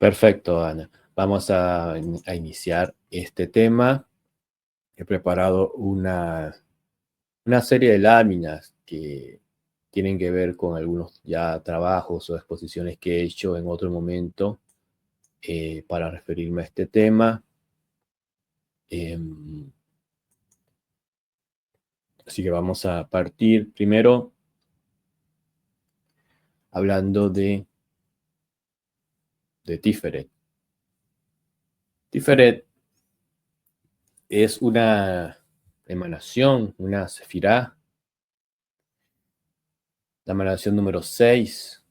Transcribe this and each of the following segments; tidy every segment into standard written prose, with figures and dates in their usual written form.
Perfecto, Ana. Vamos a iniciar este tema. He preparado una serie de láminas que tienen que ver con algunos ya trabajos o exposiciones que he hecho en otro momento para referirme a este tema. Em, Así que vamos a partir primero hablando de Tiferet. Tiferet es una emanación, una sefirá, la emanación número 6,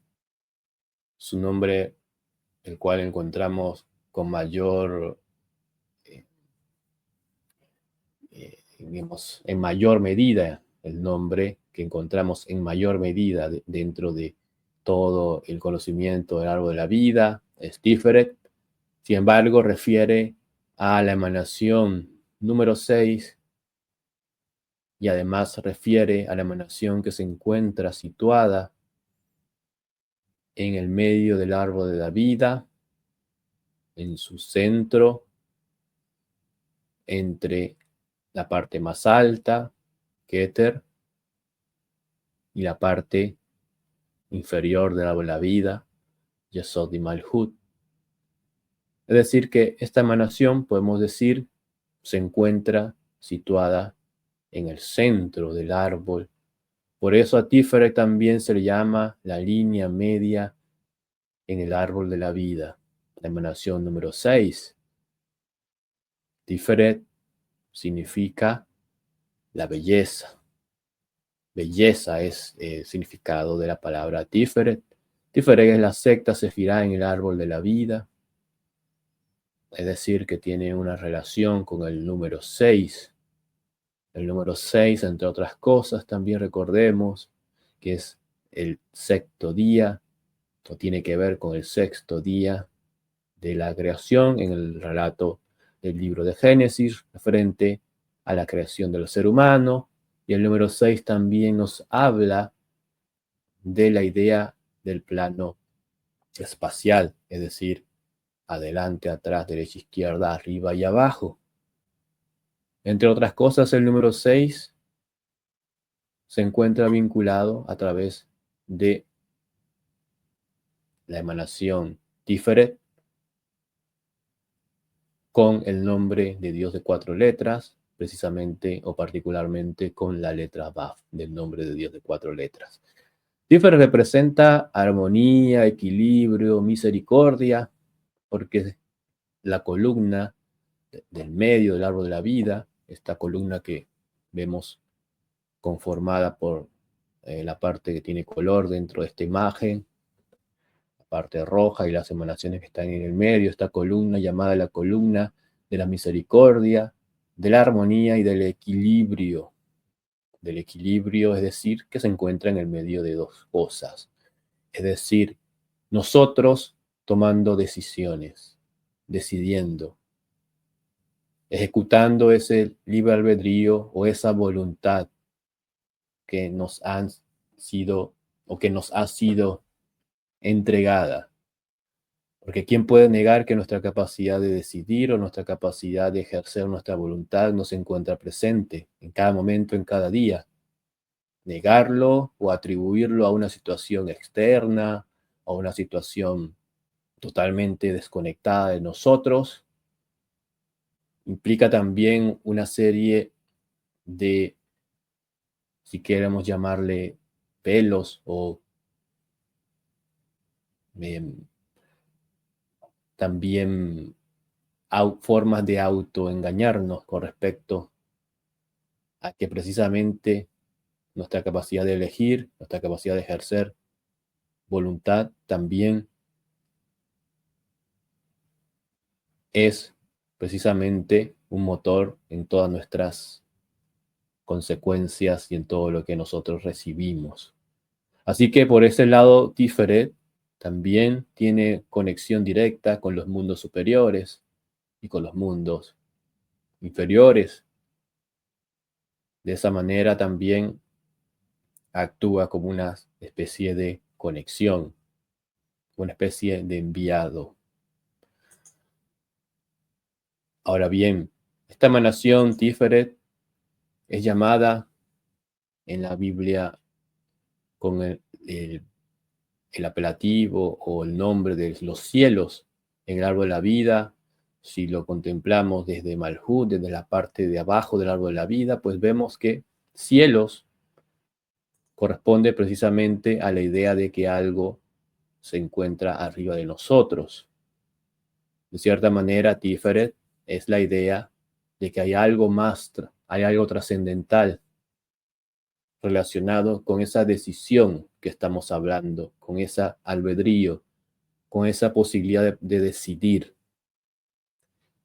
su nombre, el cual encontramos con mayor, digamos, en mayor medida, el nombre que encontramos en mayor medida dentro de todo el conocimiento del árbol de la vida, es Tiferet. Sin embargo, refiere a la emanación número 6 y además refiere a la emanación que se encuentra situada en el medio del árbol de la vida, en su centro, entre la parte más alta, Keter, y la parte inferior del árbol de la vida, Yesod y Malhut. Es decir, que esta emanación, podemos decir, se encuentra situada en el centro del árbol. Por eso a Tiferet también se le llama la línea media en el árbol de la vida, la emanación número 6. Tiferet significa la belleza. Belleza es el significado de la palabra Tiferet. Tiferet es la sexta sefirá en el árbol de la vida, es decir, que tiene una relación con el número 6. El número 6, entre otras cosas, también recordemos que es el sexto día, o tiene que ver con el sexto día de la creación en el relato del libro de Génesis, referente a la creación del ser humano. Y el número 6 también nos habla de la idea del plano espacial, es decir, adelante, atrás, derecha, izquierda, arriba y abajo. Entre otras cosas, el número 6 se encuentra vinculado a través de la emanación Tiferet con el nombre de Dios de 4 letras, precisamente o particularmente con la letra Vav del nombre de Dios de 4 letras. Tiferet representa armonía, equilibrio, misericordia, porque la columna del medio del árbol de la vida, esta columna que vemos conformada por la parte que tiene color dentro de esta imagen, la parte roja y las emanaciones que están en el medio, esta columna llamada la columna de la misericordia, de la armonía y del equilibrio. Del equilibrio, es decir, que se encuentra en el medio de dos cosas. Es decir, nosotros tomando decisiones, decidiendo, ejecutando ese libre albedrío o esa voluntad que nos han sido o que nos ha sido entregada. Porque ¿quién puede negar que nuestra capacidad de decidir o nuestra capacidad de ejercer nuestra voluntad no se encuentra presente en cada momento, en cada día? Negarlo o atribuirlo a una situación externa o a una situación totalmente desconectada de nosotros implica también una serie de, si queremos llamarle, pelos o también formas de autoengañarnos con respecto a que precisamente nuestra capacidad de elegir, nuestra capacidad de ejercer voluntad también es precisamente un motor en todas nuestras consecuencias y en todo lo que nosotros recibimos. Así que por ese lado, Tiferet también tiene conexión directa con los mundos superiores y con los mundos inferiores. De esa manera también actúa como una especie de conexión, una especie de enviado. Ahora bien, esta emanación Tiferet es llamada en la Biblia con el apelativo o el nombre de los cielos en el árbol de la vida. Si lo contemplamos desde Malhut, desde la parte de abajo del árbol de la vida, pues vemos que cielos corresponde precisamente a la idea de que algo se encuentra arriba de nosotros. De cierta manera, Tiferet es la idea de que hay algo más, hay algo trascendental relacionado con esa decisión que estamos hablando, con ese albedrío, con esa posibilidad de decidir,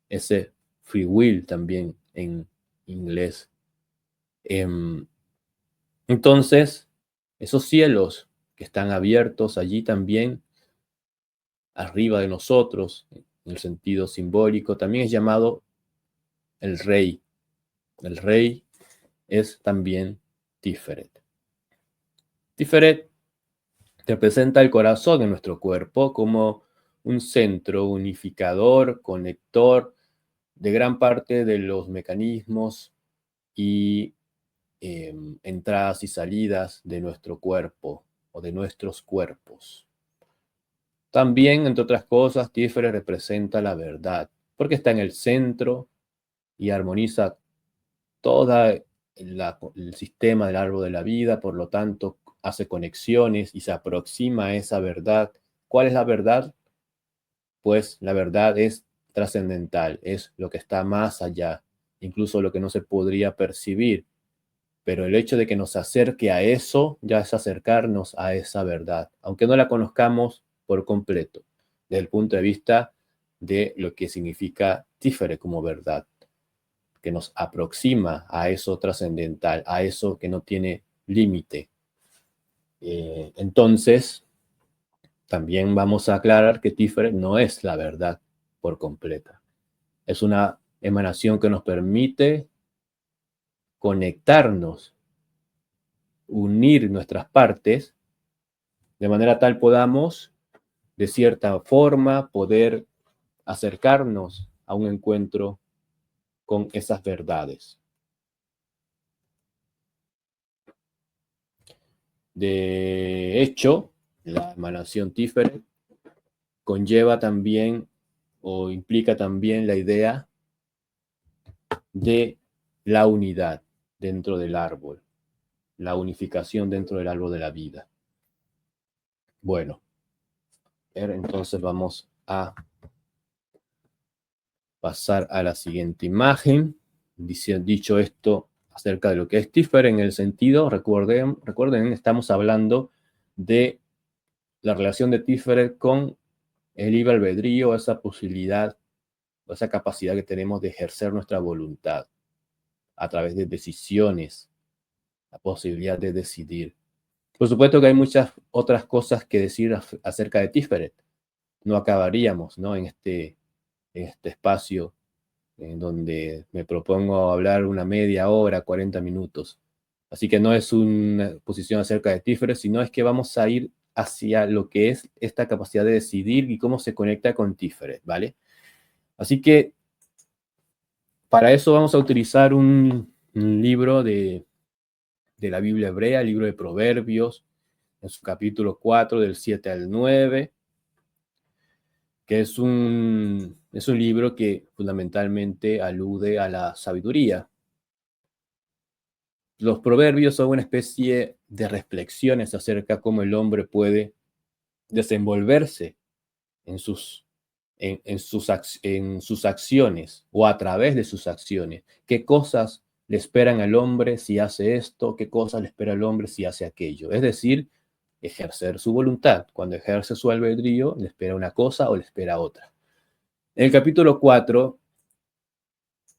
ese free will también en inglés. Entonces, esos cielos que están abiertos allí también, arriba de nosotros, en el sentido simbólico, también es llamado el rey. El rey es también Tiferet. Tiferet representa el corazón de nuestro cuerpo como un centro unificador, conector de gran parte de los mecanismos y entradas y salidas de nuestro cuerpo o de nuestros cuerpos. También, entre otras cosas, Tiferet representa la verdad, porque está en el centro y armoniza todo el sistema del árbol de la vida, por lo tanto, hace conexiones y se aproxima a esa verdad. ¿Cuál es la verdad? Pues la verdad es trascendental, es lo que está más allá, incluso lo que no se podría percibir. Pero el hecho de que nos acerque a eso ya es acercarnos a esa verdad, aunque no la conozcamos por completo, desde el punto de vista de lo que significa Tiferet como verdad, que nos aproxima a eso trascendental, a eso que no tiene límite. Entonces, también vamos a aclarar que Tiferet no es la verdad por completa. Es una emanación que nos permite conectarnos, unir nuestras partes, de manera tal podamos, de cierta forma, poder acercarnos a un encuentro con esas verdades. De hecho, la emanación Tiferet conlleva también o implica también la idea de la unidad dentro del árbol, la unificación dentro del árbol de la vida. Bueno, entonces vamos a pasar a la siguiente imagen. Dicho esto acerca de lo que es Tiferet en el sentido, recuerden, estamos hablando de la relación de Tiferet con el libre albedrío, esa posibilidad, esa capacidad que tenemos de ejercer nuestra voluntad a través de decisiones, la posibilidad de decidir. Por supuesto que hay muchas otras cosas que decir acerca de Tiferet. No acabaríamos, ¿no? En este espacio en donde me propongo hablar una media hora, 40 minutos. Así que no es una posición acerca de Tiferet, sino es que vamos a ir hacia lo que es esta capacidad de decidir y cómo se conecta con Tiferet, ¿vale? Así que para eso vamos a utilizar un libro de la Biblia hebrea, el libro de Proverbios, en su capítulo 4, del 7 al 9, que es un libro que fundamentalmente alude a la sabiduría. Los proverbios son una especie de reflexiones acerca de cómo el hombre puede desenvolverse en sus acciones o a través de sus acciones. ¿Qué cosas le esperan al hombre si hace esto? ¿Qué cosas le espera al hombre si hace aquello? Es decir, ejercer su voluntad. Cuando ejerce su albedrío, le espera una cosa o le espera otra. En el capítulo 4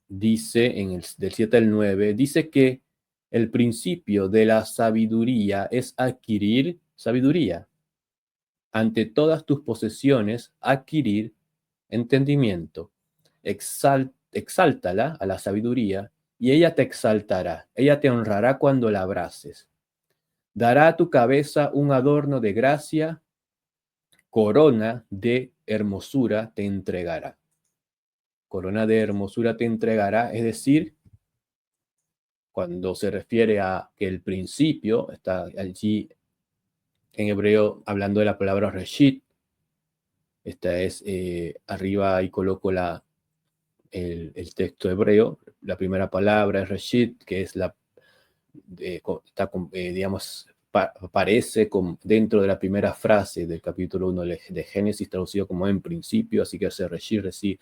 dice, del 7 al 9, dice que el principio de la sabiduría es adquirir sabiduría. Ante todas tus posesiones, adquirir entendimiento. Exáltala a la sabiduría y ella te exaltará. Ella te honrará cuando la abraces. Dará a tu cabeza un adorno de gracia, corona de hermosura te entregará. corona de hermosura te entregará, es decir, cuando se refiere a que el principio, está allí en hebreo hablando de la palabra reshit, esta es, arriba ahí coloco el texto hebreo, la primera palabra es reshit, que es está, digamos, aparece dentro de la primera frase del capítulo 1 de Génesis, traducido como en principio, así que ese reshit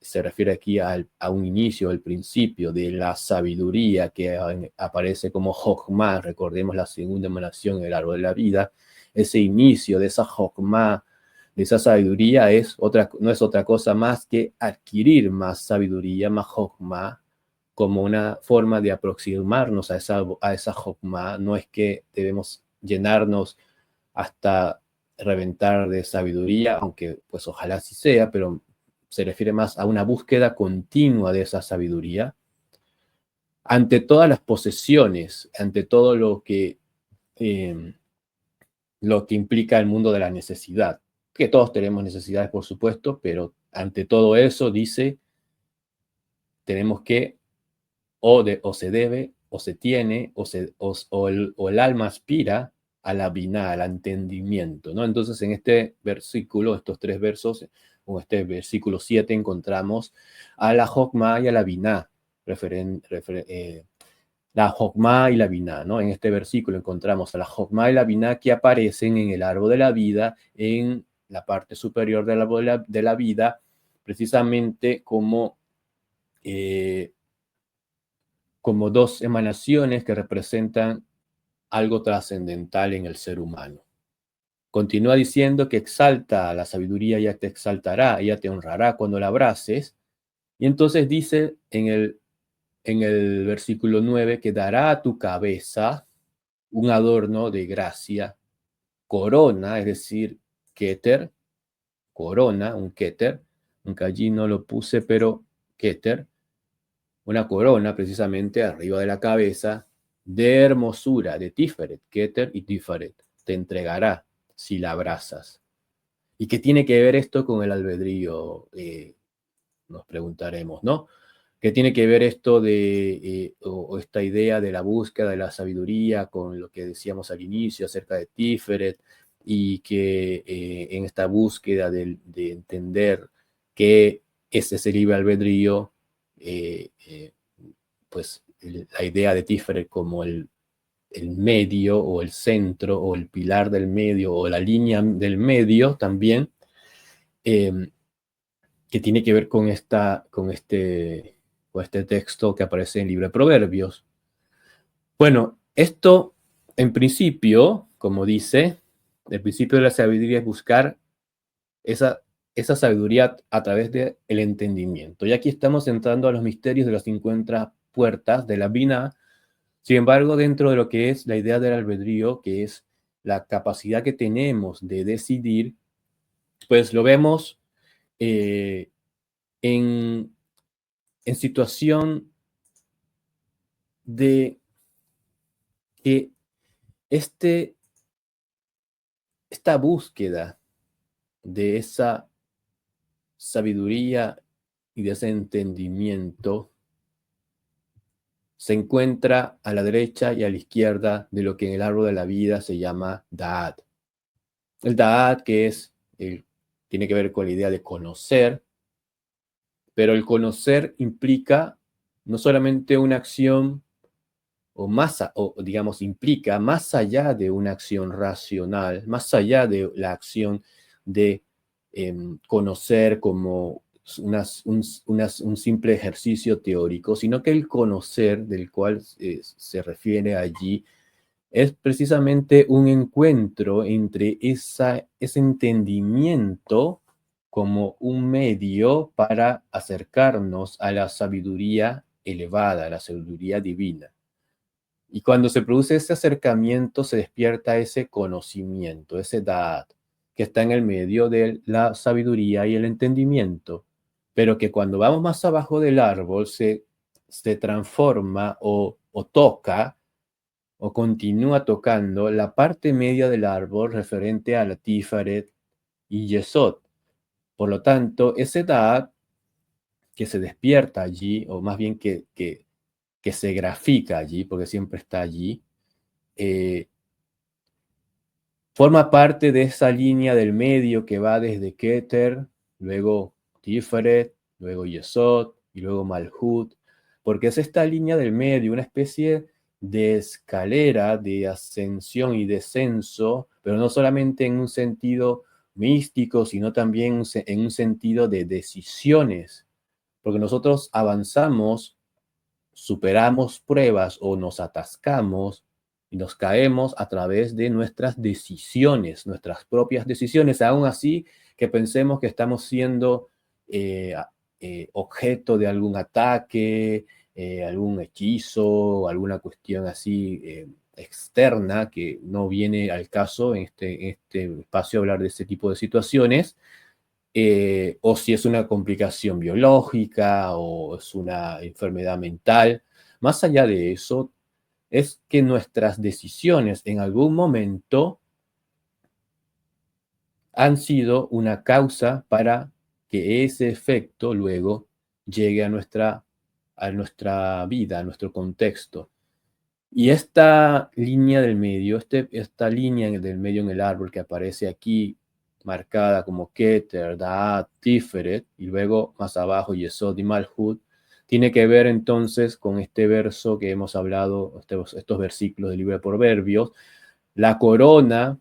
se refiere aquí a un inicio, al principio de la sabiduría que aparece como Jochma. Recordemos la segunda emanación en el árbol de la vida. Ese inicio de esa Jochma, de esa sabiduría, no es otra cosa más que adquirir más sabiduría, más Jochma, como una forma de aproximarnos a esa Jochma. No es que debemos llenarnos hasta reventar de sabiduría, aunque pues ojalá así sea, pero se refiere más a una búsqueda continua de esa sabiduría ante todas las posesiones, ante todo lo que implica el mundo de la necesidad, que todos tenemos necesidades, por supuesto, pero ante todo eso dice, tenemos que, o se debe, o se tiene, o el alma aspira a la biná, al entendimiento, ¿no? Entonces, en este versículo, estos tres versos, o este versículo 7, encontramos a la Jokma y a la biná, la Jokma y la biná, ¿no? En este versículo encontramos a la Jokma y la biná que aparecen en el árbol de la vida, en la parte superior del árbol de la vida, precisamente como dos emanaciones que representan algo trascendental en el ser humano. Continúa diciendo que exalta a la sabiduría, ella te exaltará, ella te honrará cuando la abraces. Y entonces dice en el versículo 9 que dará a tu cabeza un adorno de gracia, corona, es decir, keter, corona, un keter, aunque allí no lo puse, pero keter, una corona precisamente arriba de la cabeza de hermosura, de Tiferet, Keter y Tiferet, te entregará si la abrazas. ¿Y qué tiene que ver esto con el albedrío? Nos preguntaremos, ¿no? ¿Qué tiene que ver esto o esta idea de la búsqueda de la sabiduría con lo que decíamos al inicio acerca de Tiferet y que en esta búsqueda de entender qué es ese libre albedrío, pues la idea de Tiferet como el medio o el centro o el pilar del medio o la línea del medio también, que tiene que ver con este texto que aparece en el libro de Proverbios. Bueno, esto en principio, como dice, el principio de la sabiduría es buscar esa sabiduría a través del entendimiento. Y aquí estamos entrando a los misterios de las 50 puertas de la Binah. Sin embargo, dentro de lo que es la idea del albedrío, que es la capacidad que tenemos de decidir, pues lo vemos en situación de que esta búsqueda de esa sabiduría y de ese entendimiento se encuentra a la derecha y a la izquierda de lo que en el árbol de la vida se llama Da'at. El Da'at, tiene que ver con la idea de conocer, pero el conocer implica no solamente una acción, o digamos, implica más allá de una acción racional, más allá de la acción de conocer como un simple ejercicio teórico, sino que el conocer del cual se refiere allí es precisamente un encuentro entre ese entendimiento como un medio para acercarnos a la sabiduría elevada, a la sabiduría divina. Y cuando se produce ese acercamiento, se despierta ese conocimiento, ese da'at, que está en el medio de la sabiduría y el entendimiento, pero que cuando vamos más abajo del árbol se transforma o toca o continúa tocando la parte media del árbol referente a la Tiferet y Yesod. Por lo tanto, ese da'at que se despierta allí, o más bien que se grafica allí, porque siempre está allí, forma parte de esa línea del medio que va desde Keter, luego Tiferet, luego Yesod y luego Malhut, porque es esta línea del medio, una especie de escalera de ascensión y descenso, pero no solamente en un sentido místico, sino también en un sentido de decisiones, porque nosotros avanzamos, superamos pruebas o nos atascamos y nos caemos a través de nuestras decisiones, nuestras propias decisiones, aún así que pensemos que estamos siendo objeto de algún ataque, algún hechizo, alguna cuestión así externa que no viene al caso en este espacio hablar de este tipo de situaciones. O si es una complicación biológica o es una enfermedad mental. Más allá de eso, es que nuestras decisiones en algún momento han sido una causa para que ese efecto luego llegue a nuestra vida, a nuestro contexto. Y esta línea del medio, esta línea del medio en el árbol que aparece aquí, marcada como Keter, Da'at, Tiferet, y luego más abajo Yesod y Malhut, tiene que ver entonces con este verso que hemos hablado, estos versículos del libro de Proverbios. La corona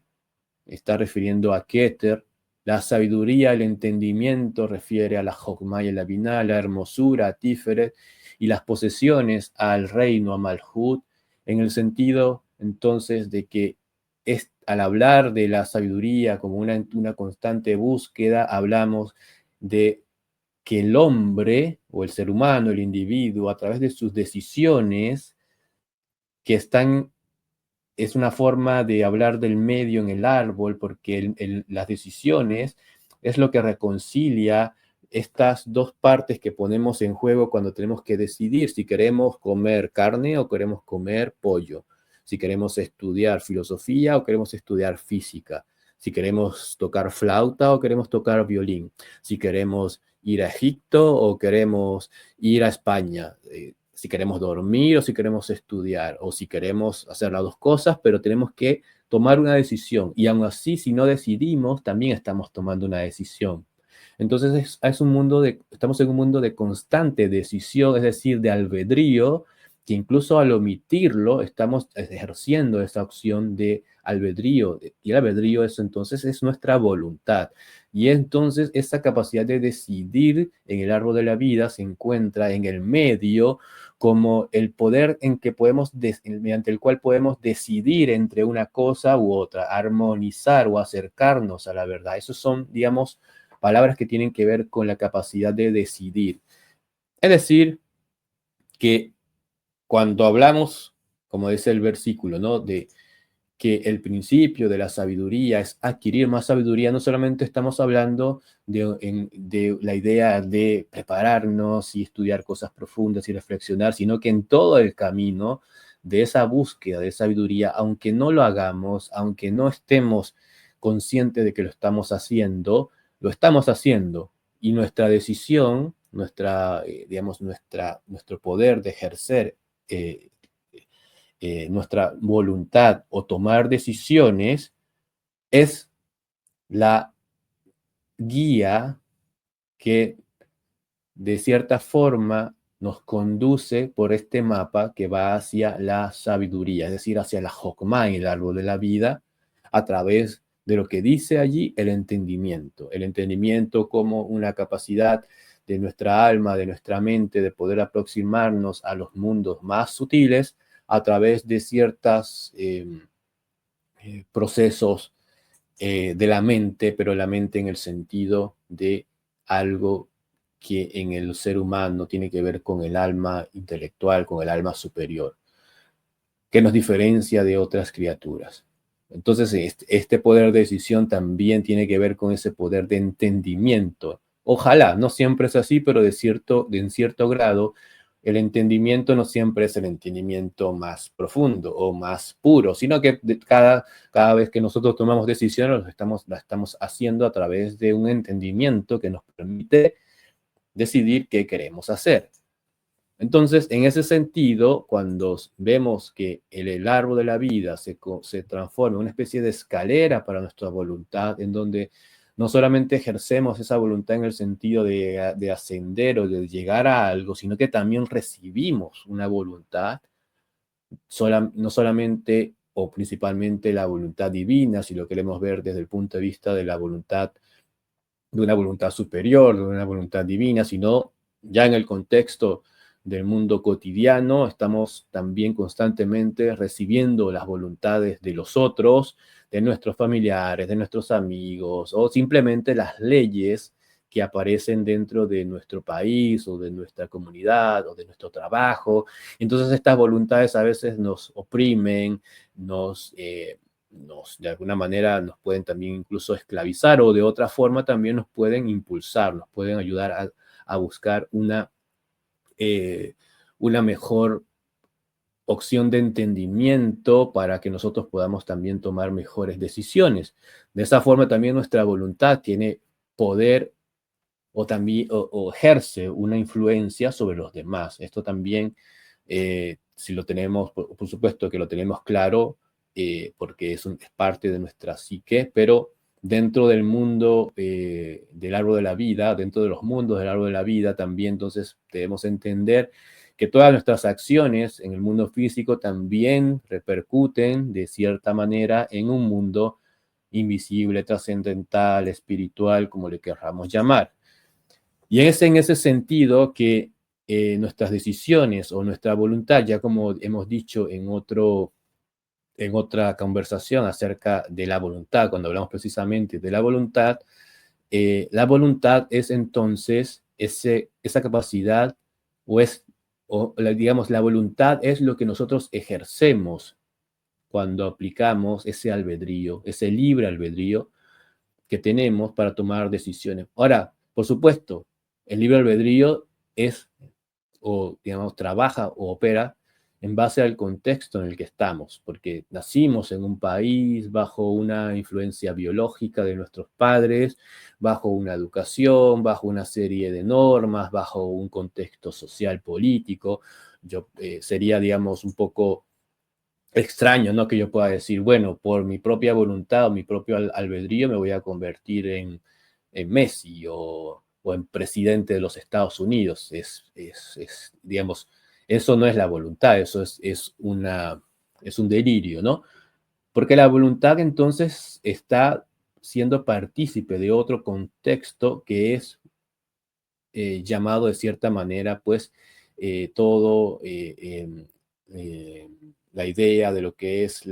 está refiriendo a Keter, la sabiduría, el entendimiento refiere a la Jokmah y la Binah, la hermosura a Tiferet, y las posesiones al reino, a Malhut, en el sentido entonces de que al hablar de la sabiduría como una constante búsqueda, hablamos de que el hombre o el ser humano, el individuo, a través de sus decisiones que están, es una forma de hablar del medio en el árbol, porque las decisiones es lo que reconcilia estas dos partes que ponemos en juego cuando tenemos que decidir si queremos comer carne o queremos comer pollo, si queremos estudiar filosofía o queremos estudiar física, si queremos tocar flauta o queremos tocar violín, si queremos ir a Egipto o queremos ir a España. Si queremos dormir o si queremos estudiar o si queremos hacer las dos cosas, pero tenemos que tomar una decisión. Y aún así, si no decidimos, también estamos tomando una decisión. Entonces estamos en un mundo de constante decisión, es decir, de albedrío, que incluso al omitirlo estamos ejerciendo esa opción de albedrío. Y el albedrío entonces es nuestra voluntad. Y entonces esa capacidad de decidir en el árbol de la vida se encuentra en el medio como el poder en que mediante el cual podemos decidir entre una cosa u otra, armonizar o acercarnos a la verdad. Esos son, digamos, palabras que tienen que ver con la capacidad de decidir. Es decir, que cuando hablamos, como dice el versículo, ¿no? De que el principio de la sabiduría es adquirir más sabiduría, no solamente estamos hablando de la idea de prepararnos y estudiar cosas profundas y reflexionar, sino que en todo el camino de esa búsqueda de sabiduría, aunque no lo hagamos, aunque no estemos conscientes de que lo estamos haciendo, lo estamos haciendo. Y nuestra decisión, nuestro poder de ejercer nuestra voluntad o tomar decisiones es la guía que de cierta forma nos conduce por este mapa que va hacia la sabiduría, es decir, hacia la Jokmah, el árbol de la vida, a través de lo que dice allí el entendimiento como una capacidad de nuestra alma, de nuestra mente, de poder aproximarnos a los mundos más sutiles a través de ciertos procesos de la mente, pero la mente en el sentido de algo que en el ser humano tiene que ver con el alma intelectual, con el alma superior, que nos diferencia de otras criaturas. Entonces, este poder de decisión también tiene que ver con ese poder de entendimiento. Ojalá, no siempre es así, pero en cierto grado, el entendimiento no siempre es el entendimiento más profundo o más puro, sino que cada vez que nosotros tomamos decisiones, la estamos haciendo a través de un entendimiento que nos permite decidir qué queremos hacer. Entonces, en ese sentido, cuando vemos que el árbol de la vida se transforma en una especie de escalera para nuestra voluntad, en donde no solamente ejercemos esa voluntad en el sentido de ascender o de llegar a algo, sino que también recibimos una voluntad, no solamente o principalmente la voluntad divina, si lo queremos ver desde el punto de vista de la voluntad, de una voluntad superior, de una voluntad divina, sino ya en el contexto del mundo cotidiano, estamos también constantemente recibiendo las voluntades de los otros, de nuestros familiares, de nuestros amigos, o simplemente las leyes que aparecen dentro de nuestro país o de nuestra comunidad o de nuestro trabajo. Entonces estas voluntades a veces nos oprimen, de alguna manera nos pueden también incluso esclavizar, o de otra forma también nos pueden impulsar, nos pueden ayudar a buscar una mejor opción de entendimiento para que nosotros podamos también tomar mejores decisiones. De esa forma también nuestra voluntad tiene poder o también o ejerce una influencia sobre los demás. Esto también, si lo tenemos, por supuesto que lo tenemos claro, porque es parte de nuestra psique, pero dentro del mundo del árbol de la vida, dentro de los mundos del árbol de la vida, también entonces debemos entender que todas nuestras acciones en el mundo físico también repercuten de cierta manera en un mundo invisible, trascendental, espiritual, como le querramos llamar. Y es en ese sentido que nuestras decisiones o nuestra voluntad, ya como hemos dicho en otra conversación acerca de la voluntad, cuando hablamos precisamente de la voluntad es entonces esa capacidad digamos, la voluntad es lo que nosotros ejercemos cuando aplicamos ese albedrío, ese libre albedrío que tenemos para tomar decisiones. Ahora, por supuesto, el libre albedrío es, o digamos, trabaja o opera en base al contexto en el que estamos, porque nacimos en un país bajo una influencia biológica de nuestros padres, bajo una educación, bajo una serie de normas, bajo un contexto social político. Sería, digamos, un poco extraño, ¿no? Que yo pueda decir, bueno, por mi propia voluntad o mi propio albedrío me voy a convertir en Messi o en presidente de los Estados Unidos. Digamos, eso no es la voluntad, eso es un delirio, ¿no? Porque la voluntad entonces está siendo partícipe de otro contexto que es llamado de cierta manera, pues, todo la idea de lo que es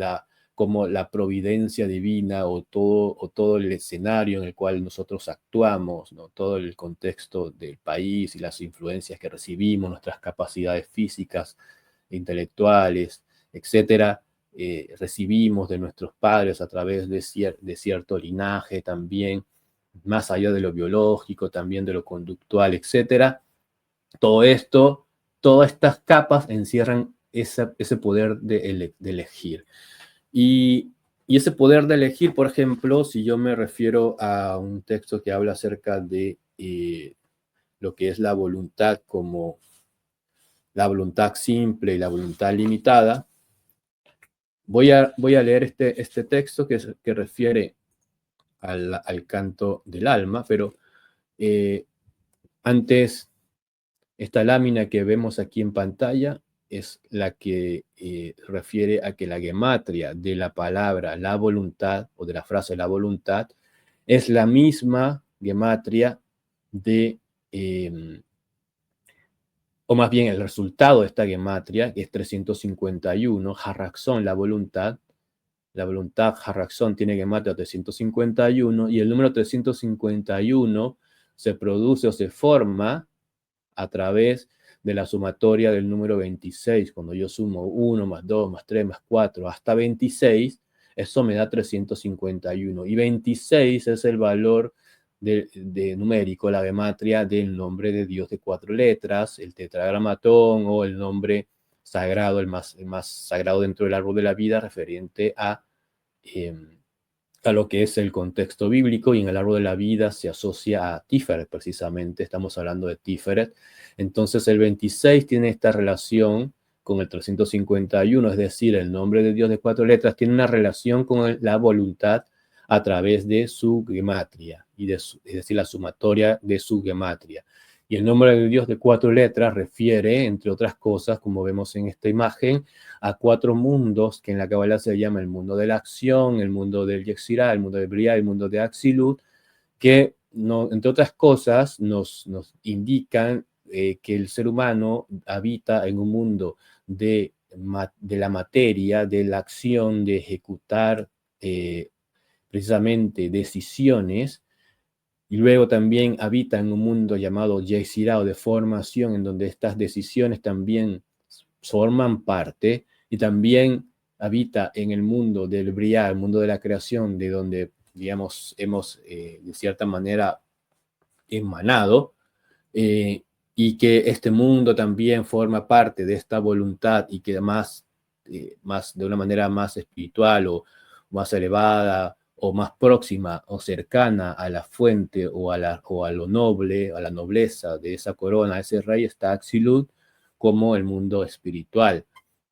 como la providencia divina o todo el escenario en el cual nosotros actuamos, ¿no? Todo el contexto del país y las influencias que recibimos, nuestras capacidades físicas, intelectuales, etcétera, recibimos de nuestros padres a través de cierto linaje también, más allá de lo biológico, también de lo conductual, etcétera. Todo esto, todas estas capas encierran ese poder de elegir. Y ese poder de elegir, por ejemplo, si yo me refiero a un texto que habla acerca de lo que es la voluntad como la voluntad simple y la voluntad limitada, voy a leer este texto que refiere al canto del alma, pero antes, esta lámina que vemos aquí en pantalla es la que refiere a que la gematria de la palabra la voluntad o de la frase la voluntad es la misma gematria o más bien el resultado de esta gematria, que es 351, Harraxón, la voluntad Harraxón tiene gematria 351 y el número 351 se produce o se forma a través de la sumatoria del número 26. Cuando yo sumo 1 más 2 más 3 más 4 hasta 26, eso me da 351. Y 26 es el valor de numérico, la gematria del nombre de Dios de 4 letras, el tetragramatón o el nombre sagrado, el más sagrado dentro del árbol de la vida, referente a a lo que es el contexto bíblico, y en el árbol de la vida se asocia a Tiferet, precisamente, estamos hablando de Tiferet. Entonces el 26 tiene esta relación con el 351, es decir, el nombre de Dios de 4 letras tiene una relación con la voluntad a través de su gematria, es decir, la sumatoria de su gematria. Y el nombre de Dios de 4 letras refiere, entre otras cosas, como vemos en esta imagen, a 4 mundos que en la Kabbalah se llama el mundo de la acción, el mundo del Yetzirah, el mundo de Briah, el mundo de Atzilut, que entre otras cosas nos indican que el ser humano habita en un mundo de la materia, de la acción, de ejecutar precisamente decisiones, y luego también habita en un mundo llamado Yetzirah, o de formación, en donde estas decisiones también forman parte, y también habita en el mundo del Briah, el mundo de la creación, de donde, digamos, hemos de cierta manera emanado, y que este mundo también forma parte de esta voluntad, y que más de una manera más espiritual o más elevada o más próxima o cercana a la fuente o a lo noble, a la nobleza de esa corona, ese rey, está Atzilut, como el mundo espiritual,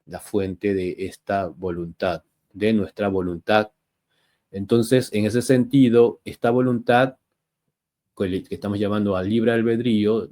la fuente de esta voluntad, de nuestra voluntad. Entonces, en ese sentido, esta voluntad que estamos llamando al libre albedrío,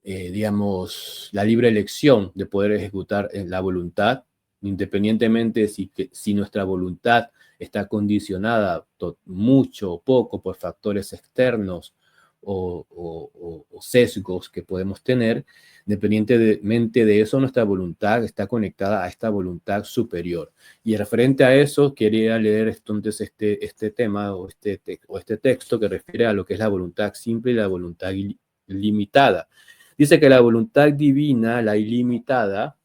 digamos, la libre elección de poder ejecutar la voluntad, independientemente si nuestra voluntad está condicionada mucho o poco por factores externos o sesgos que podemos tener. Independientemente de eso, nuestra voluntad está conectada a esta voluntad superior. Y referente a eso, quería leer entonces este tema o este texto que refiere a lo que es la voluntad simple y la voluntad limitada. Dice que la voluntad divina, la ilimitada,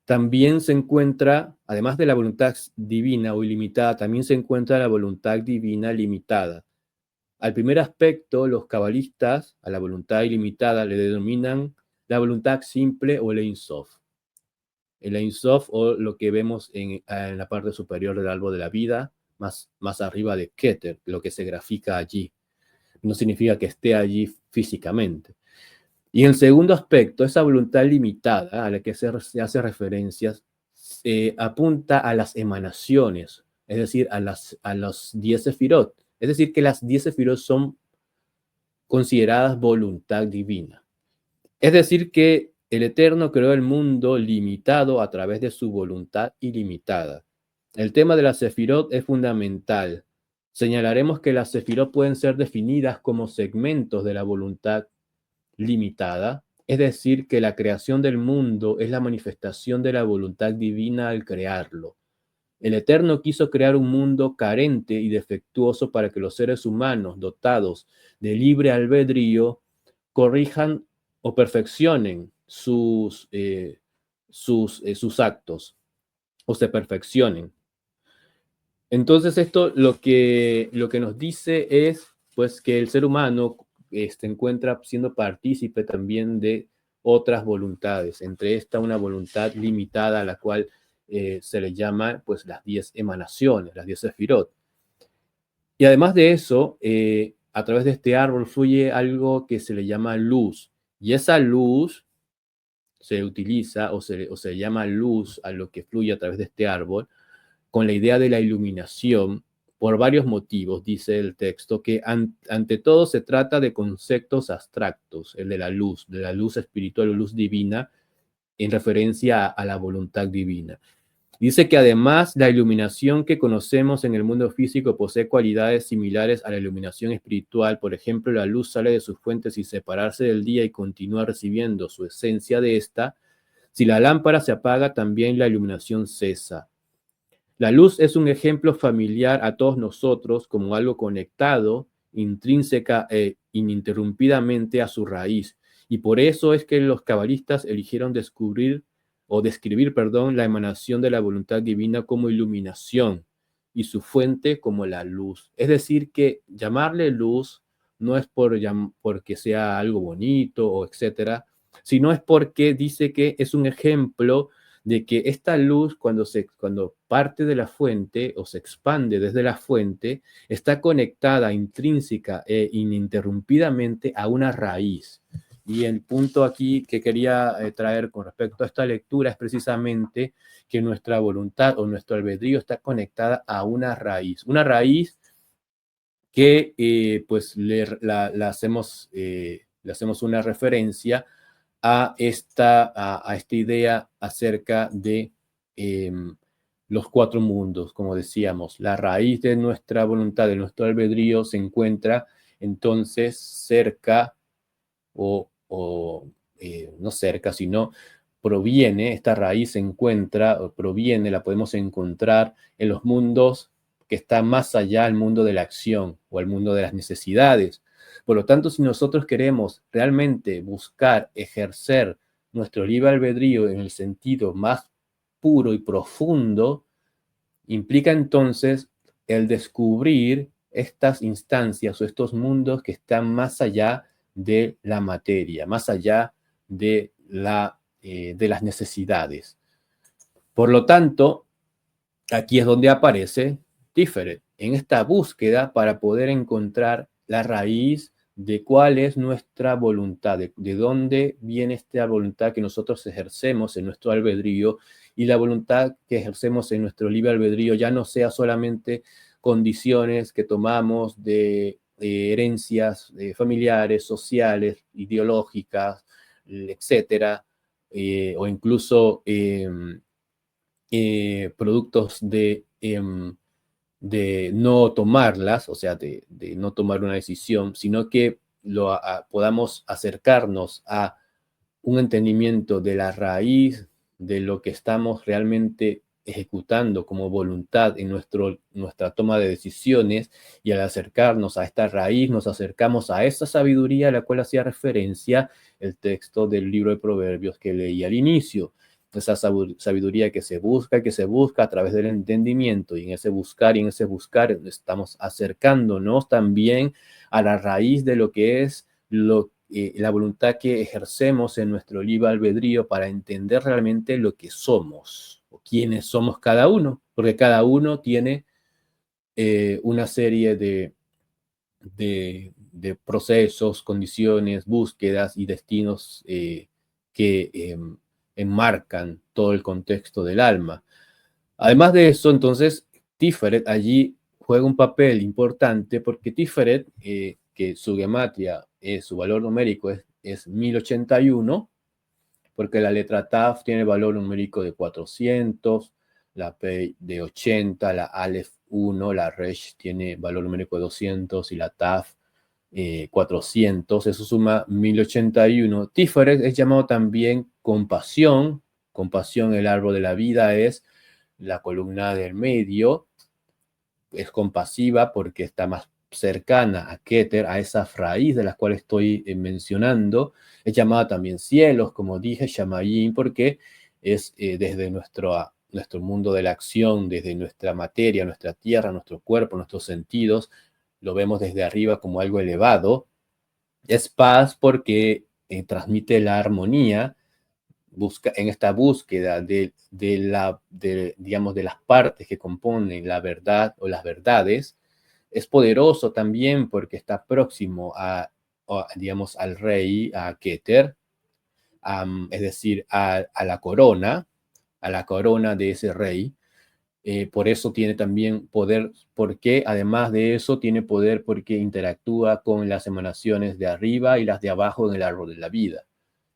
también se encuentra, además de la voluntad divina o ilimitada, también se encuentra la voluntad divina limitada. Al primer aspecto, los cabalistas a la voluntad ilimitada le denominan la voluntad simple o el Ein Sof. El Ein Sof, o lo que vemos en la parte superior del árbol de la vida, más arriba de Keter, lo que se grafica allí. No significa que esté allí físicamente. Y en el segundo aspecto, esa voluntad limitada a la que se hace referencias, apunta a las emanaciones, es decir, a los 10 sefirot. Es decir, que las 10 sefirot son consideradas voluntad divina. Es decir, que el Eterno creó el mundo limitado a través de su voluntad ilimitada. El tema de las sefirot es fundamental. Señalaremos que las sefirot pueden ser definidas como segmentos de la voluntad limitada, es decir, que la creación del mundo es la manifestación de la voluntad divina al crearlo. El Eterno quiso crear un mundo carente y defectuoso para que los seres humanos, dotados de libre albedrío, corrijan o perfeccionen sus actos, o se perfeccionen. Entonces esto lo que nos dice es pues que el ser humano se encuentra siendo partícipe también de otras voluntades, entre esta una voluntad limitada a la cual se le llama pues las 10 emanaciones, las 10 sefirot. Y además de eso, a través de este árbol fluye algo que se le llama luz, y esa luz se utiliza o se llama luz a lo que fluye a través de este árbol, con la idea de la iluminación, por varios motivos, dice el texto, que ante todo se trata de conceptos abstractos, el de la luz espiritual o luz divina, en referencia a la voluntad divina. Dice que además la iluminación que conocemos en el mundo físico posee cualidades similares a la iluminación espiritual. Por ejemplo, la luz sale de sus fuentes sin separarse del día y continúa recibiendo su esencia de esta. Si la lámpara se apaga, también la iluminación cesa. La luz es un ejemplo familiar a todos nosotros como algo conectado, intrínseca e ininterrumpidamente a su raíz. Y por eso es que los cabalistas eligieron describir la emanación de la voluntad divina como iluminación y su fuente como la luz. Es decir, que llamarle luz no es porque sea algo bonito o etcétera, sino es porque dice que es un ejemplo de que esta luz, cuando parte de la fuente o se expande desde la fuente, está conectada intrínseca e ininterrumpidamente a una raíz. Y el punto aquí que quería traer con respecto a esta lectura es precisamente que nuestra voluntad o nuestro albedrío está conectada a una raíz que pues le hacemos una referencia a esta idea acerca de eh, los cuatro mundos, como decíamos. La raíz de nuestra voluntad, de nuestro albedrío, se encuentra entonces cerca no cerca, sino proviene, esta raíz se encuentra, o proviene, la podemos encontrar en los mundos que están más allá del mundo de la acción o el mundo de las necesidades. Por lo tanto, si nosotros queremos realmente buscar ejercer nuestro libre albedrío en el sentido más puro y profundo, implica entonces el descubrir estas instancias o estos mundos que están más allá de la materia, más allá de las necesidades. Por lo tanto, aquí es donde aparece Tiferet, en esta búsqueda para poder encontrar la raíz de cuál es nuestra voluntad, de dónde viene esta voluntad que nosotros ejercemos en nuestro albedrío, y la voluntad que ejercemos en nuestro libre albedrío ya no sea solamente condiciones que tomamos de herencias familiares, sociales, ideológicas, etcétera, o incluso productos de no tomarlas, o sea, de no tomar una decisión, sino que podamos acercarnos a un entendimiento de la raíz de lo que estamos realmente ejecutando como voluntad en nuestra toma de decisiones, y al acercarnos a esta raíz nos acercamos a esa sabiduría a la cual hacía referencia el texto del libro de Proverbios que leí al inicio. Esa sabiduría que se busca a través del entendimiento, y en ese buscar estamos acercándonos también a la raíz de lo que es la voluntad que ejercemos en nuestro libre albedrío para entender realmente lo que somos o quiénes somos cada uno, porque cada uno tiene una serie de procesos, condiciones, búsquedas y destinos que enmarcan todo el contexto del alma. Además de eso, entonces, Tiferet allí juega un papel importante porque Tiferet, que su gematria, su valor numérico es 1081, porque la letra Taf tiene valor numérico de 400, la P de 80, la Aleph 1, la Resh tiene valor numérico de 200 y la Taf 400, eso suma 1081. Tiferet es llamado también compasión. Compasión, el árbol de la vida, es la columna del medio, es compasiva porque está más cercana a Keter, a esa raíz de las cuales estoy mencionando. Es llamada también cielos, como dije, Shamayim, porque es desde nuestro mundo de la acción, desde nuestra materia, nuestra tierra, nuestro cuerpo, nuestros sentidos, lo vemos desde arriba como algo elevado. Es paz porque transmite la armonía, en esta búsqueda digamos, de las partes que componen la verdad o las verdades. Es poderoso también porque está próximo digamos, al rey, a Keter, es decir, a la corona de ese rey. Por eso tiene también poder, porque además de eso tiene poder porque interactúa con las emanaciones de arriba y las de abajo en el árbol de la vida,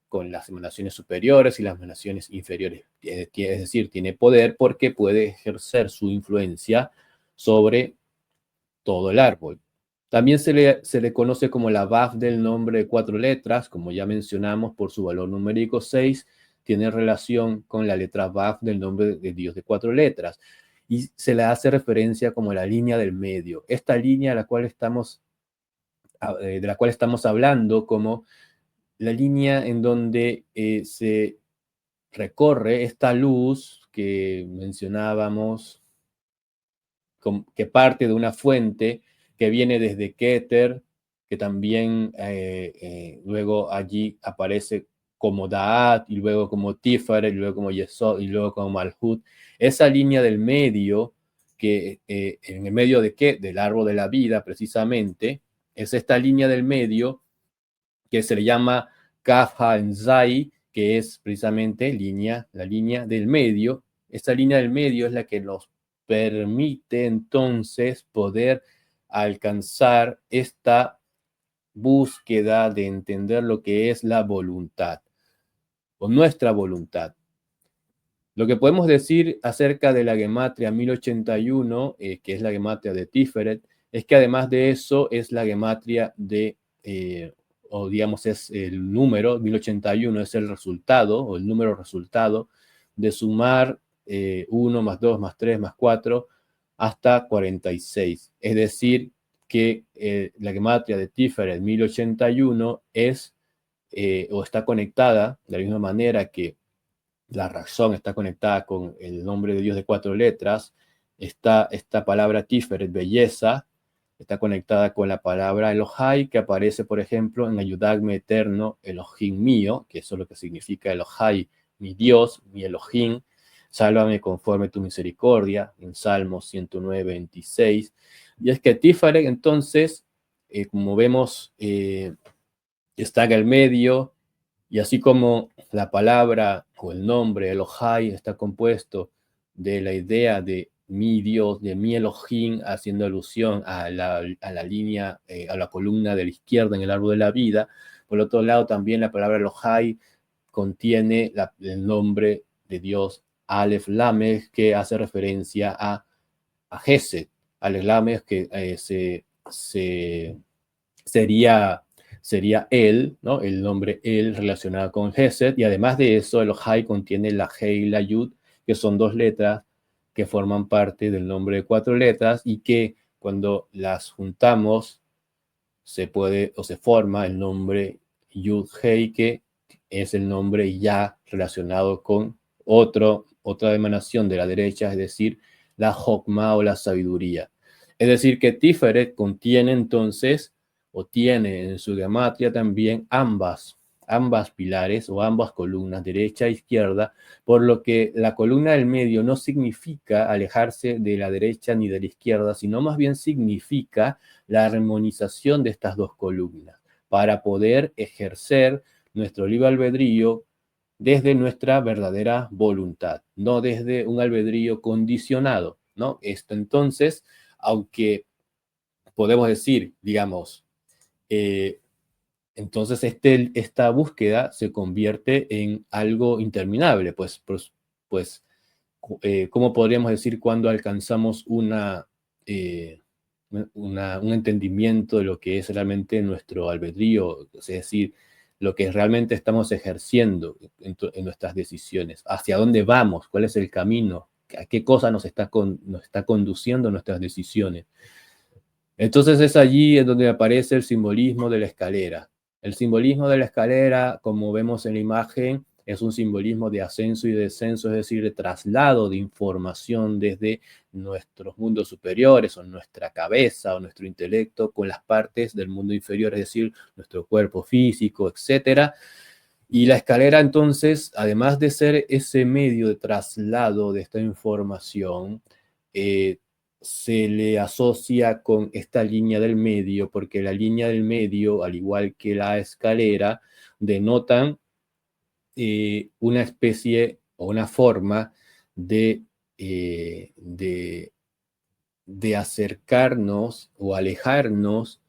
con las emanaciones superiores y las emanaciones inferiores. Es decir, tiene poder porque puede ejercer su influencia sobre todo el árbol. También se le conoce como la Baf del nombre de 4 letras, como ya mencionamos, por su valor numérico 6, tiene relación con la letra Baf del nombre de Dios de 4 letras. Y se le hace referencia como la línea del medio. Esta línea de la cual estamos hablando como la línea en donde se recorre esta luz que mencionábamos, que parte de una fuente que viene desde Keter, que también luego allí aparece como Da'at, y luego como Tiferet, y luego como Yesod, y luego como Malhut. Esa línea del medio, que en el medio de qué? Del árbol de la vida, precisamente, es esta línea del medio que se le llama Kaf Ha-Zai, que es precisamente la línea del medio. Esta línea del medio es la que nos permite entonces poder alcanzar esta búsqueda de entender lo que es la voluntad o nuestra voluntad. Lo que podemos decir acerca de la gematria 1081, que es la gematria de Tiferet, es que además de eso es la gematria de, o digamos es el número 1081, es el resultado o el número resultado de sumar 1 más 2 más 3 más 4 hasta 46. Es decir, que la gematria de Tiferet 1081 es o está conectada de la misma manera que la razón está conectada con el nombre de Dios de 4 letras. Esta palabra Tiferet, belleza, está conectada con la palabra Elohai, que aparece, por ejemplo, en Ayudadme Eterno, Elohim mío, que eso es lo que significa Elohai, mi Dios, mi Elohim. Sálvame conforme tu misericordia, en Salmos 109, 26. Y es que Tiferet, entonces, como vemos, está en el medio, y así como la palabra o el nombre Elohai está compuesto de la idea de mi Dios, de mi Elohim, haciendo alusión a la línea, a la columna de la izquierda en el árbol de la vida, por otro lado también la palabra Elohai contiene el nombre de Dios Aleph Lamech, que hace referencia a Gesed. Aleph Lamech, que sería él, ¿no? El nombre él relacionado con Gesed, y además de eso, el Ojai contiene la He y la Yud, que son 2 letras que forman parte del nombre de 4 letras y que cuando las juntamos se puede o se forma el nombre Yud Hei, que es el nombre ya relacionado con otra emanación de la derecha, es decir, la Jokma o la sabiduría. Es decir, que Tiferet contiene entonces, o tiene en su gematria también ambas pilares o ambas columnas, derecha e izquierda, por lo que la columna del medio no significa alejarse de la derecha ni de la izquierda, sino más bien significa la armonización de estas dos columnas para poder ejercer nuestro libre albedrío desde nuestra verdadera voluntad, no desde un albedrío condicionado, ¿no? Esto entonces, aunque podemos decir, digamos, entonces esta búsqueda se convierte en algo interminable, pues ¿cómo podríamos decir cuando alcanzamos un entendimiento de lo que es realmente nuestro albedrío? Es decir, lo que realmente estamos ejerciendo en nuestras decisiones, hacia dónde vamos, cuál es el camino, a qué cosa nos está conduciendo nuestras decisiones. Entonces es allí en donde aparece el simbolismo de la escalera. El simbolismo de la escalera, como vemos en la imagen, es un simbolismo de ascenso y descenso, es decir, de traslado de información desde nuestros mundos superiores o nuestra cabeza o nuestro intelecto con las partes del mundo inferior, es decir, nuestro cuerpo físico, etc. Y la escalera entonces, además de ser ese medio de traslado de esta información, se le asocia con esta línea del medio, porque la línea del medio, al igual que la escalera, denotan una especie o una forma de, de acercarnos o alejarnos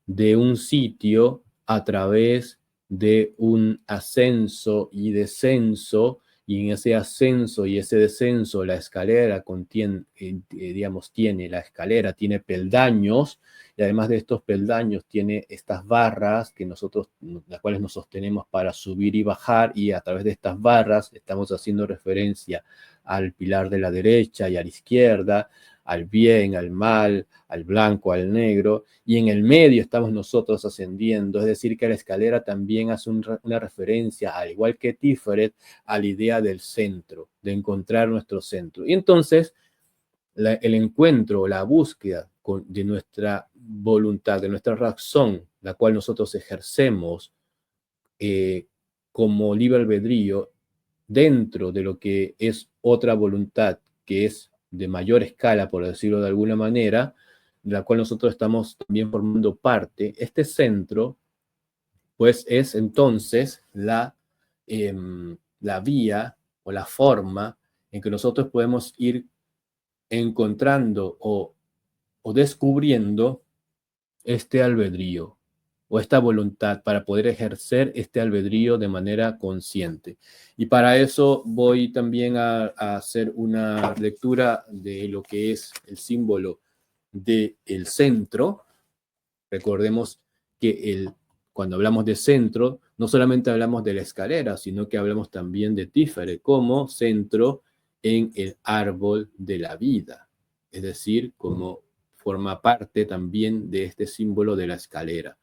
de un sitio a través de un ascenso y descenso, y en ese ascenso y ese descenso la escalera contiene, la escalera tiene peldaños, y además de estos peldaños tiene estas barras que las cuales nos sostenemos para subir y bajar, y a través de estas barras estamos haciendo referencia al pilar de la derecha y a la izquierda, al bien, al mal, al blanco, al negro, y en el medio estamos nosotros ascendiendo, es decir, que la escalera también hace una referencia, al igual que Tiferet, a la idea del centro, de encontrar nuestro centro. Y entonces, el encuentro, la búsqueda de nuestra voluntad, de nuestra razón, la cual nosotros ejercemos como libre albedrío dentro de lo que es otra voluntad, que es de mayor escala, por decirlo de alguna manera, de la cual nosotros estamos también formando parte, este centro, pues es entonces la vía o la forma en que nosotros podemos ir encontrando o descubriendo este albedrío o esta voluntad para poder ejercer este albedrío de manera consciente. Y para eso voy también a hacer una lectura de lo que es el símbolo del centro. Recordemos que cuando hablamos de centro, no solamente hablamos de la escalera, sino que hablamos también de Tífere como centro en el árbol de la vida, es decir, como forma parte también de este símbolo de la escalera.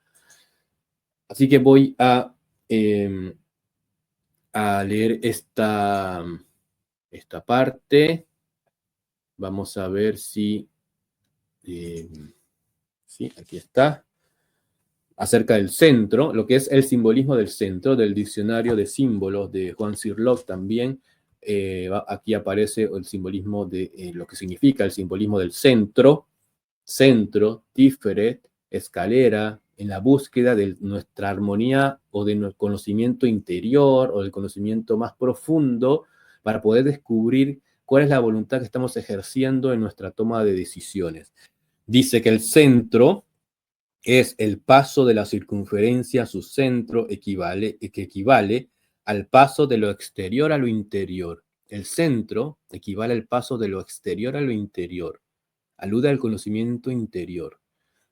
Así que voy a leer esta parte. Vamos a ver si... sí, aquí está. Acerca del centro, lo que es el simbolismo del centro, del diccionario de símbolos de Juan Cirlot también. Aquí aparece el simbolismo de lo que significa el simbolismo del centro, Tiferet, escalera, en la búsqueda de nuestra armonía o de nuestro conocimiento interior o del conocimiento más profundo para poder descubrir cuál es la voluntad que estamos ejerciendo en nuestra toma de decisiones. Dice que el centro es el paso de la circunferencia a su centro que equivale al paso de lo exterior a lo interior. El centro equivale al paso de lo exterior a lo interior. Alude al conocimiento interior.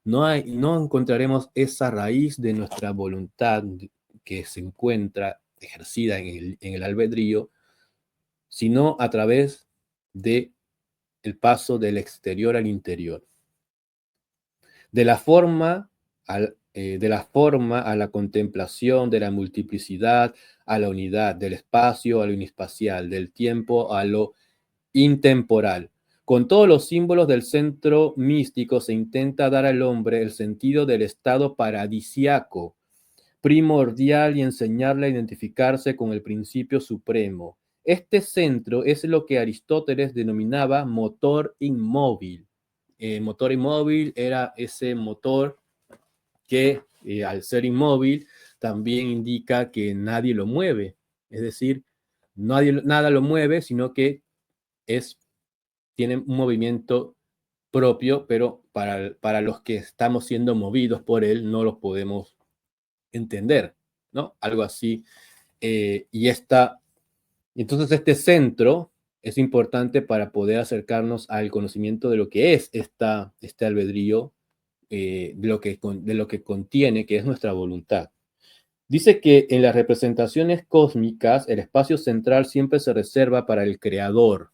No encontraremos esa raíz de nuestra voluntad que se encuentra ejercida en el albedrío, sino a través de el paso del exterior al interior. De la forma a la contemplación de la multiplicidad, a la unidad, del espacio a lo inespacial, del tiempo a lo intemporal. Con todos los símbolos del centro místico se intenta dar al hombre el sentido del estado paradisiaco, primordial, y enseñarle a identificarse con el principio supremo. Este centro es lo que Aristóteles denominaba motor inmóvil. Motor inmóvil era ese motor que al ser inmóvil también indica que nadie lo mueve. Es decir, nada lo mueve, sino que tiene un movimiento propio, pero para los que estamos siendo movidos por él no los podemos entender, ¿no? Algo así. Entonces este centro es importante para poder acercarnos al conocimiento de lo que es este albedrío, de lo que contiene, que es nuestra voluntad. Dice que en las representaciones cósmicas el espacio central siempre se reserva para el creador,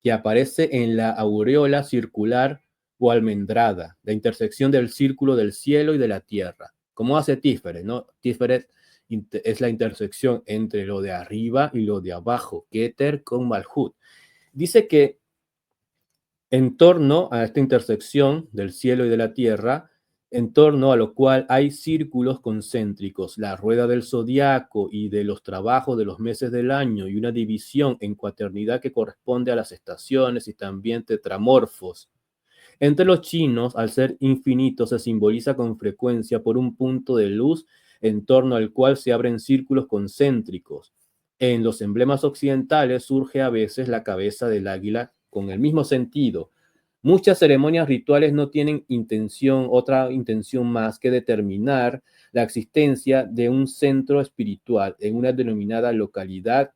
que aparece en la aureola circular o almendrada, la intersección del círculo del cielo y de la tierra. Como hace Tíferet, ¿no? Tíferet es la intersección entre lo de arriba y lo de abajo, Keter con Malhut. Dice que en torno a esta intersección del cielo y de la tierra, en torno a lo cual hay círculos concéntricos, la rueda del zodiaco y de los trabajos de los meses del año, y una división en cuaternidad que corresponde a las estaciones y también tetramorfos. Entre los chinos, al ser infinito, se simboliza con frecuencia por un punto de luz en torno al cual se abren círculos concéntricos. En los emblemas occidentales surge a veces la cabeza del águila con el mismo sentido. Muchas ceremonias rituales no tienen otra intención más que determinar la existencia de un centro espiritual en una denominada localidad,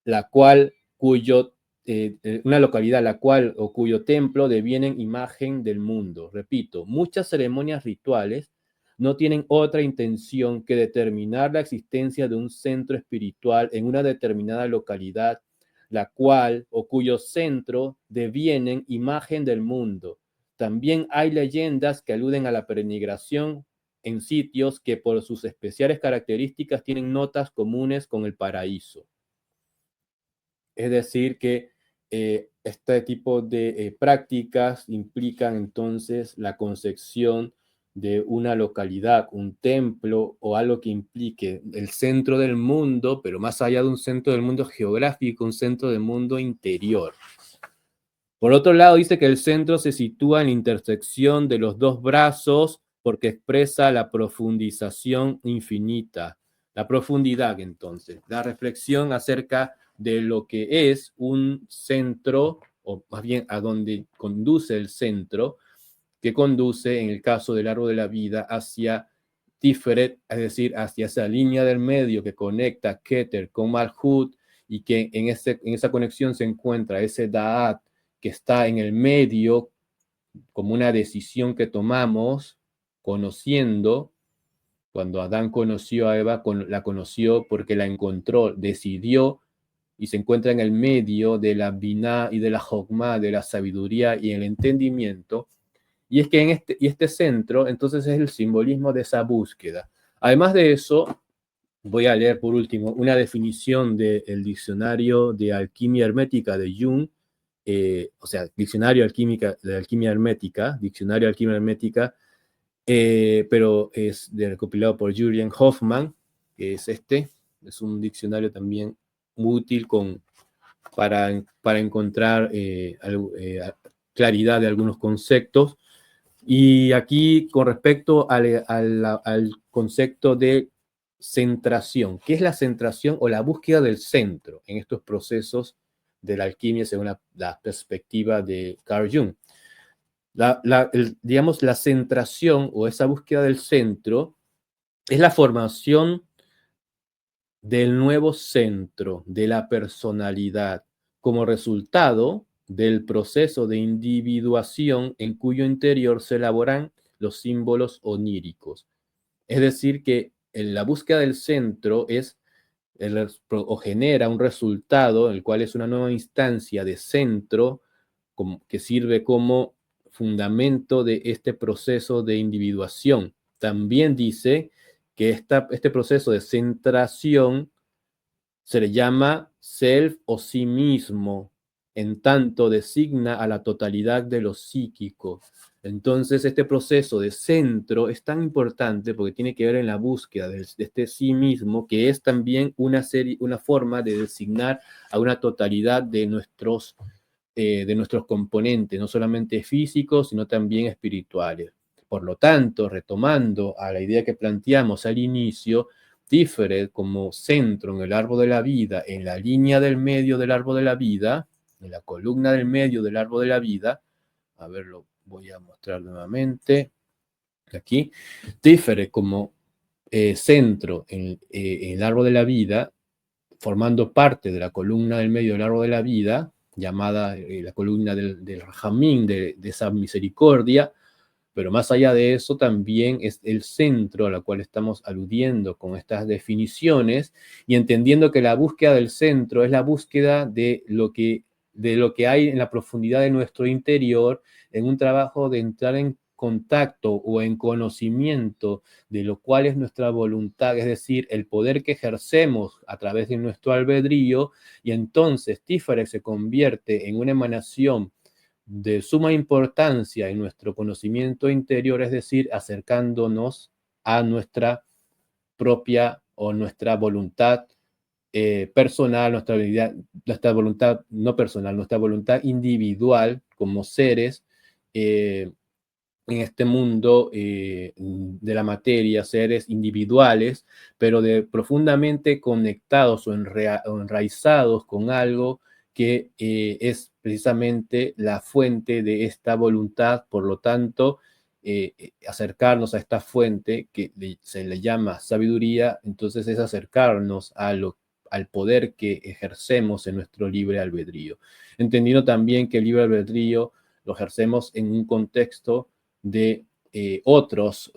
una localidad la cual o cuyo templo devienen imagen del mundo. Repito, muchas ceremonias rituales no tienen otra intención que determinar la existencia de un centro espiritual en una determinada localidad, la cual o cuyo centro devienen imagen del mundo. También hay leyendas que aluden a la peregrinación en sitios que por sus especiales características tienen notas comunes con el paraíso. Es decir, que este tipo de prácticas implican entonces la concepción de una localidad, un templo o algo que implique el centro del mundo, pero más allá de un centro del mundo geográfico, un centro del mundo interior. Por otro lado, dice que el centro se sitúa en la intersección de los dos brazos porque expresa la profundización infinita. La profundidad, entonces, la reflexión acerca de lo que es un centro, o más bien a dónde conduce el centro, que conduce, en el caso del árbol de la vida, hacia Tiferet, es decir, hacia esa línea del medio que conecta Keter con Malhut, y que en esa conexión se encuentra ese Da'at que está en el medio como una decisión que tomamos conociendo. Cuando Adán conoció a Eva, la conoció porque la encontró, decidió, y se encuentra en el medio de la Binah y de la Jokmah, de la sabiduría y el entendimiento. Y es que este centro, entonces, es el simbolismo de esa búsqueda. Además de eso, voy a leer por último una definición del diccionario de alquimia hermética de Jung, o sea, diccionario de alquimia hermética, pero es recopilado por Jürgen Hoffmann, que es un diccionario también útil para encontrar claridad de algunos conceptos. Y aquí, con respecto al concepto de centración, ¿qué es la centración o la búsqueda del centro en estos procesos de la alquimia según la perspectiva de Carl Jung? Digamos, la centración o esa búsqueda del centro es la formación del nuevo centro de la personalidad como resultado del proceso de individuación en cuyo interior se elaboran los símbolos oníricos. Es decir, que en la búsqueda del centro o genera un resultado, el cual es una nueva instancia de centro que sirve como fundamento de este proceso de individuación. También dice que este proceso de centración se le llama self o sí mismo, en tanto designa a la totalidad de lo psíquico. Entonces, este proceso de centro es tan importante porque tiene que ver en la búsqueda de este sí mismo, que es también una forma de designar a una totalidad de nuestros componentes, no solamente físicos, sino también espirituales. Por lo tanto, retomando a la idea que planteamos al inicio, Tiferet como centro en el árbol de la vida, en la línea del medio del árbol de la vida, en la columna del medio del árbol de la vida, a ver, lo voy a mostrar nuevamente, aquí, Tiferet como centro en el árbol de la vida, formando parte de la columna del medio del árbol de la vida, llamada la columna del Rahamín, de esa misericordia, pero más allá de eso también es el centro a la cual estamos aludiendo con estas definiciones, y entendiendo que la búsqueda del centro es la búsqueda de lo que hay en la profundidad de nuestro interior, en un trabajo de entrar en contacto o en conocimiento de lo cual es nuestra voluntad, es decir, el poder que ejercemos a través de nuestro albedrío, y entonces Tiferet se convierte en una emanación de suma importancia en nuestro conocimiento interior, es decir, acercándonos a nuestra propia o nuestra voluntad personal, nuestra voluntad no personal, nuestra voluntad individual como seres en este mundo de la materia, seres individuales, pero profundamente conectados o enraizados con algo que es precisamente la fuente de esta voluntad. Por lo tanto, acercarnos a esta fuente que se le llama sabiduría, entonces es acercarnos al poder que ejercemos en nuestro libre albedrío. Entendiendo también que el libre albedrío lo ejercemos en un contexto de otras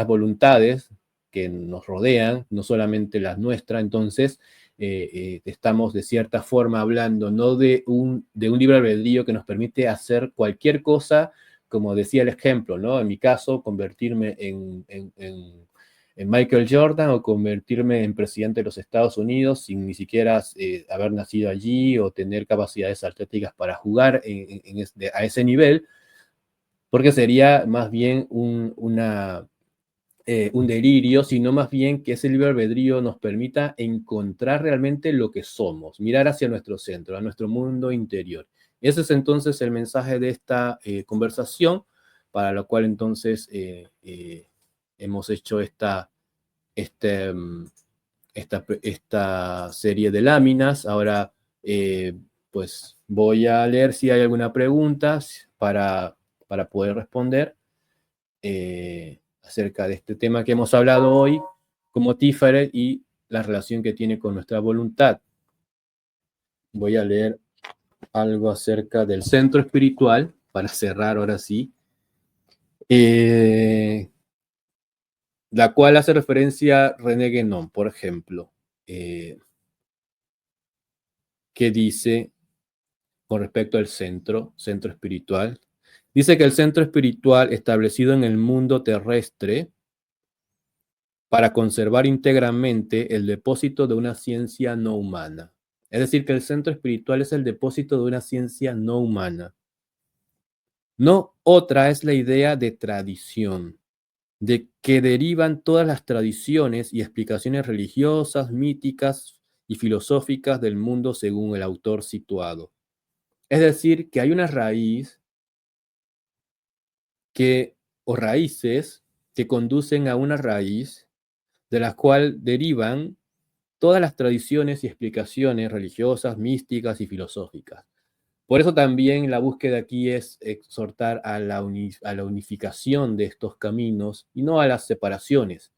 voluntades que nos rodean, no solamente las nuestras. Entonces, estamos de cierta forma hablando no de un libre albedrío que nos permite hacer cualquier cosa, como decía el ejemplo, ¿no? En mi caso, convertirme en Michael Jordan o convertirme en presidente de los Estados Unidos sin ni siquiera haber nacido allí o tener capacidades atléticas para jugar a ese nivel, porque sería más bien un delirio, sino más bien que ese libre albedrío nos permita encontrar realmente lo que somos, mirar hacia nuestro centro, a nuestro mundo interior. Ese es entonces el mensaje de esta conversación, para lo cual entonces hemos hecho esta serie de láminas. Ahora, pues voy a leer si hay alguna pregunta para poder responder acerca de este tema que hemos hablado hoy, como Tiferet y la relación que tiene con nuestra voluntad. Voy a leer algo acerca del centro espiritual, para cerrar ahora sí, la cual hace referencia a René Guénon, por ejemplo, que dice con respecto al centro espiritual. Dice que el centro espiritual establecido en el mundo terrestre para conservar íntegramente el depósito de una ciencia no humana. Es decir, que el centro espiritual es el depósito de una ciencia no humana. No otra es la idea de tradición, de que derivan todas las tradiciones y explicaciones religiosas, míticas y filosóficas del mundo según el autor situado. Es decir, que hay una raíz o raíces que conducen a una raíz de la cual derivan todas las tradiciones y explicaciones religiosas, místicas y filosóficas. Por eso también la búsqueda aquí es exhortar a la unificación de estos caminos y no a las separaciones,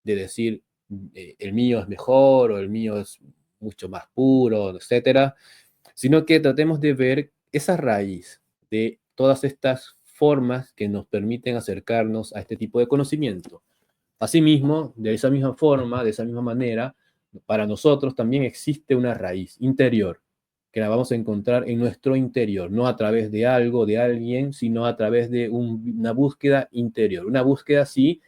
de decir el mío es mejor o el mío es mucho más puro, etcétera, sino que tratemos de ver esa raíz de todas estas formas que nos permiten acercarnos a este tipo de conocimiento. Asimismo, de esa misma forma, de esa misma manera, para nosotros también existe una raíz interior que la vamos a encontrar en nuestro interior, no a través de algo, de alguien, sino a través de una búsqueda interior, una búsqueda así,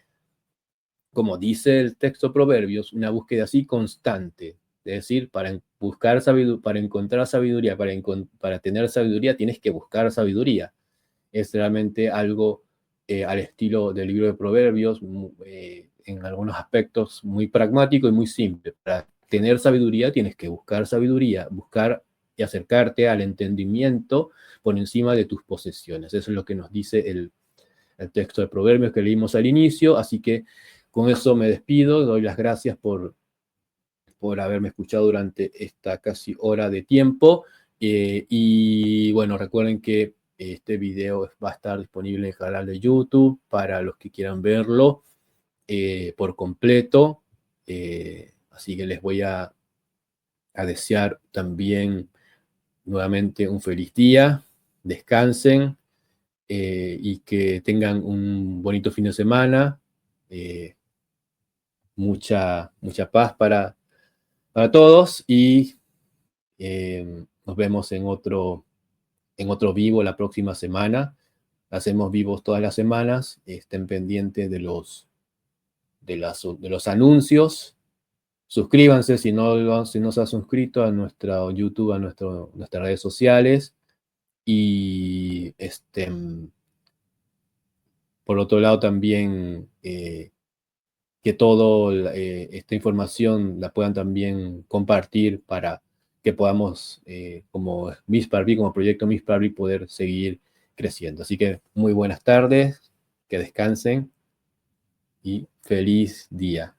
como dice el texto Proverbios, una búsqueda así constante. Es decir, para buscar sabiduría, para encontrar sabiduría, para tener sabiduría, tienes que buscar sabiduría. Es realmente algo al estilo del libro de Proverbios, en algunos aspectos muy pragmático y muy simple. Para tener sabiduría tienes que buscar sabiduría, buscar y acercarte al entendimiento por encima de tus posesiones. Eso es lo que nos dice el texto de Proverbios que leímos al inicio. Así que con eso me despido, doy las gracias por haberme escuchado durante esta casi hora de tiempo. Y bueno, recuerden que este video va a estar disponible en el canal de YouTube para los que quieran verlo por completo. Así que les voy a desear también nuevamente un feliz día, descansen y que tengan un bonito fin de semana. Mucha paz para todos y nos vemos en otro vivo la próxima semana. Hacemos vivos todas las semanas. Estén pendientes de los anuncios. Suscríbanse si no se han suscrito a nuestro YouTube, a nuestras redes sociales. Y por otro lado también que toda esta información la puedan también compartir para que podamos, como MISPARVI, como proyecto MISPARVI, poder seguir creciendo. Así que muy buenas tardes, que descansen y feliz día.